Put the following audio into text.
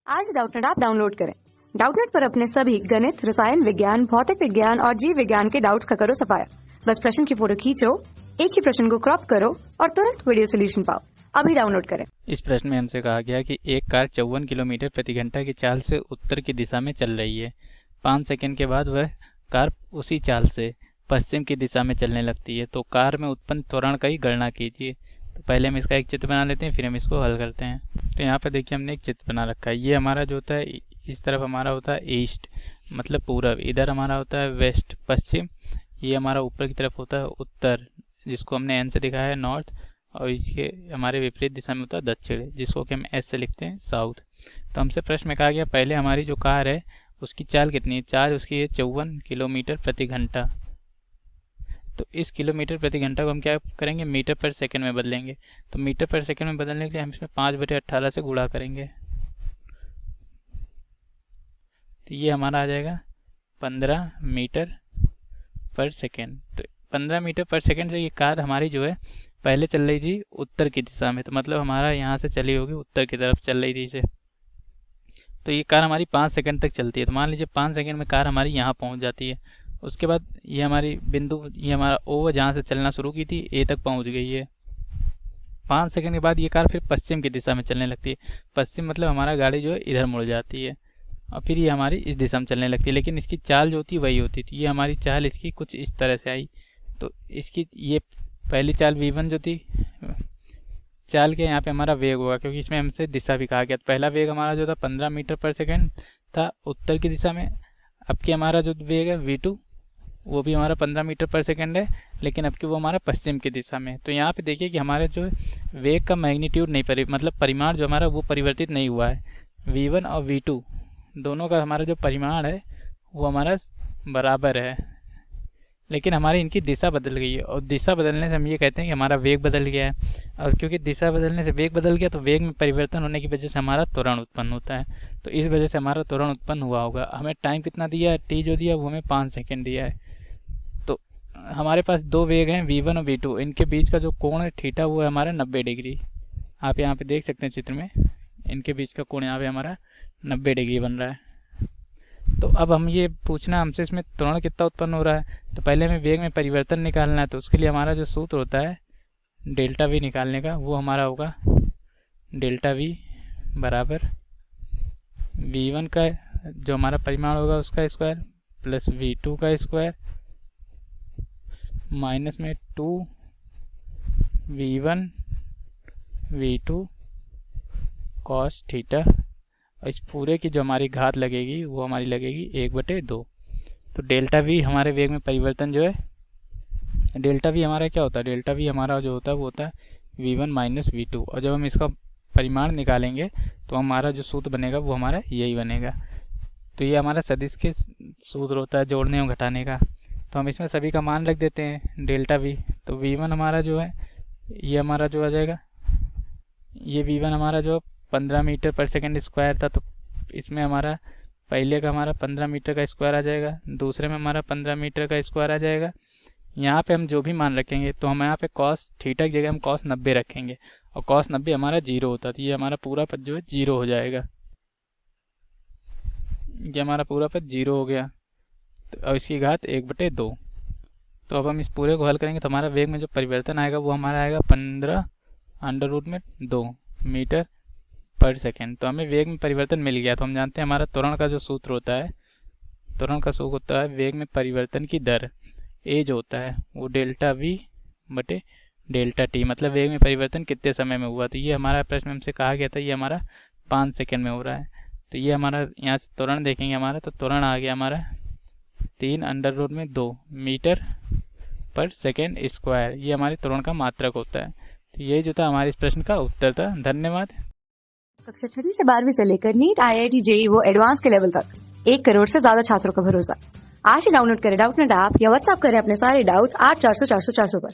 आज Doubtnut app download करें। Doubtnut पर अपने सभी गणित, रसायन विज्ञान, भौतिक विज्ञान और जीव विज्ञान के डाउट्स का करो सफाया। बस प्रश्न की फोटो खींचो, एक ही प्रश्न को क्रॉप करो और तुरंत वीडियो सोल्यूशन पाओ। अभी डाउनलोड करें। इस प्रश्न में हमसे कहा गया कि एक कार 54 किलोमीटर प्रति घंटा की चाल से उत्तर की दिशा में चल रही है। 5 सेकंड के बाद वह कार उसी चाल से पश्चिम की दिशा में चलने लगती है। तो कार में उत्पन्न त्वरण की गणना कीजिए। तो पहले हम इसका एक चित्र बना लेते हैं, फिर हम इसको हल करते हैं। तो यहाँ पे देखिए हमने एक चित्र बना रखा है। ये हमारा जो होता है, इस तरफ हमारा होता है ईस्ट मतलब पूरब, इधर हमारा होता है वेस्ट पश्चिम, ये हमारा ऊपर की तरफ होता है उत्तर, जिसको हमने एन से दिखाया है नॉर्थ, और इसके हमारे विपरीत दिशा में होता है दक्षिण, जिसको कि हम एस से लिखते हैं साउथ। तो हमसे प्रश्न में कहा गया पहले हमारी जो कार है उसकी चाल कितनी है। चाल उसकी है 54 किलोमीटर प्रति घंटा। तो इस किलोमीटर प्रति घंटा को हम क्या करेंगे, मीटर पर सेकंड में बदलेंगे। तो मीटर पर सेकंड में बदलने के लिए हम इसमें 5/18 से गुणा करेंगे। तो ये हमारा आ जाएगा 15 मीटर पर सेकंड। तो 15 मीटर पर सेकंड से ये कार हमारी जो है पहले चल रही थी उत्तर की दिशा में। तो मतलब हमारा यहाँ से चली होगी उत्तर की तरफ चल रही थी इसे। तो ये कार हमारी 5 सेकंड तक चलती है। तो मान लीजिए 5 सेकंड में कार हमारी यहाँ पहुँच जाती है। उसके बाद ये हमारी बिंदु, ये हमारा ओ जहाँ से चलना शुरू की थी ए तक पहुँच गई है। 5 सेकंड के बाद ये कार फिर पश्चिम की दिशा में चलने लगती है। पश्चिम मतलब हमारा गाड़ी जो है इधर मुड़ जाती है और फिर ये हमारी इस दिशा में चलने लगती है। लेकिन इसकी चाल जो होती है वही होती थी। ये हमारी चाल इसकी कुछ इस तरह से आई। तो इसकी ये पहली चाल v1 जो थी, चाल के यहाँ पे हमारा वेग होगा, क्योंकि इसमें हमसे दिशा भी कहा गया। तो पहला वेग हमारा जो था 15 मीटर पर सेकंड था उत्तर की दिशा में। अब की हमारा जो वेग है v2 वो भी हमारा 15 मीटर पर सेकंड है, लेकिन अब की वो हमारा पश्चिम की दिशा में। तो यहाँ पे देखिए कि हमारे जो वेग का मैग्नीट्यूड नहीं मतलब परिमाण जो हमारा वो परिवर्तित नहीं हुआ है। v1 और v2 दोनों का हमारा जो परिमाण है वो हमारा बराबर है, लेकिन हमारी इनकी दिशा बदल गई है। और दिशा बदलने से हम ये कहते हैं कि हमारा वेग बदल गया है। और क्योंकि दिशा बदलने से वेग बदल गया तो वेग में परिवर्तन होने की वजह से हमारा त्वरण उत्पन्न होता है। तो इस वजह से हमारा त्वरण उत्पन्न हुआ होगा। हमें टाइम कितना दिया है, टी जो दिया वो हमें 5 सेकेंड दिया है। तो हमारे पास दो वेग हैं v1 और v2, इनके बीच का जो कोण है थीटा वो है हमारा 90 डिग्री। आप यहाँ पे देख सकते हैं चित्र में, इनके बीच का कोण यहाँ पे हमारा 90 डिग्री बन रहा है। तो अब हम ये पूछना हमसे इसमें त्वरण कितना उत्पन्न हो रहा है। तो पहले हमें वेग में परिवर्तन निकालना है। तो उसके लिए हमारा जो सूत्र होता है डेल्टा वी निकालने का, वो हमारा होगा डेल्टा वी बराबर v1 का जो हमारा परिमाण होगा उसका स्क्वायर प्लस v2 का स्क्वायर माइनस में 2 v1 v2 कॉस थीटा। और इस पूरे की जो हमारी घात लगेगी वो हमारी लगेगी 1/2। तो डेल्टा वी हमारे वेग में परिवर्तन जो है, डेल्टा वी हमारा क्या होता है, डेल्टा वी हमारा जो होता है वो होता है v1 माइनस v2। और जब हम इसका परिमाण निकालेंगे तो हमारा जो सूत्र बनेगा वो हमारा यही बनेगा। तो ये हमारा सदिश के सूत्र होता है जोड़ने और घटाने का। तो हम इसमें सभी का मान रख देते हैं डेल्टा वी। तो v1 हमारा जो है ये हमारा जो आ जाएगा, ये v1 हमारा जो 15 मीटर पर सेकंड स्क्वायर था। तो इसमें हमारा पहले का हमारा 15 मीटर का स्क्वायर आ जाएगा, दूसरे में हमारा 15 मीटर का स्क्वायर आ जाएगा। यहाँ पे हम जो भी मान रखेंगे तो हम यहाँ पे कॉस थीटा की जगह हम कॉस 90 रखेंगे, और कॉस 90 हमारा 0 होता था। ये हमारा पूरा पद जो है 0 हो जाएगा। ये हमारा पूरा पद 0 हो गया। तो और इसकी घात 1/2। तो अब हम इस पूरे को हल करेंगे तो हमारा वेग में जो परिवर्तन आएगा वो हमारा आएगा 15√2 मीटर पर सेकेंड। तो हमें वेग में परिवर्तन मिल गया। तो हम जानते हैं हमारा त्वरण का जो सूत्र होता है, त्वरण का सूत्र होता है वेग में परिवर्तन की दर, ए जो होता है वो डेल्टा वी बटे डेल्टा टी, मतलब वेग में परिवर्तन कितने समय में हुआ। तो ये हमारा प्रश्न हमसे कहा गया था ये हमारा 5 सेकेंड में हो रहा है। तो ये हमारा यहाँ से त्वरण देखेंगे हमारा, तो त्वरण आ गया हमारा 3√2 मीटर पर सेकेंड स्क्वायर। ये हमारे त्वरण का मात्रक होता है। तो ये जो था हमारे इस प्रश्न का उत्तर था। धन्यवाद। कक्षा 6 से 12वीं से लेकर नीट, IIT, JEE वो एडवांस के लेवल तक 1 करोड़ से ज्यादा छात्रों का भरोसा। आज ही डाउनलोड करें डाउटनेट ऐप या व्हाट्सएप करें अपने सारे डाउट्स 8400 400 400 पर।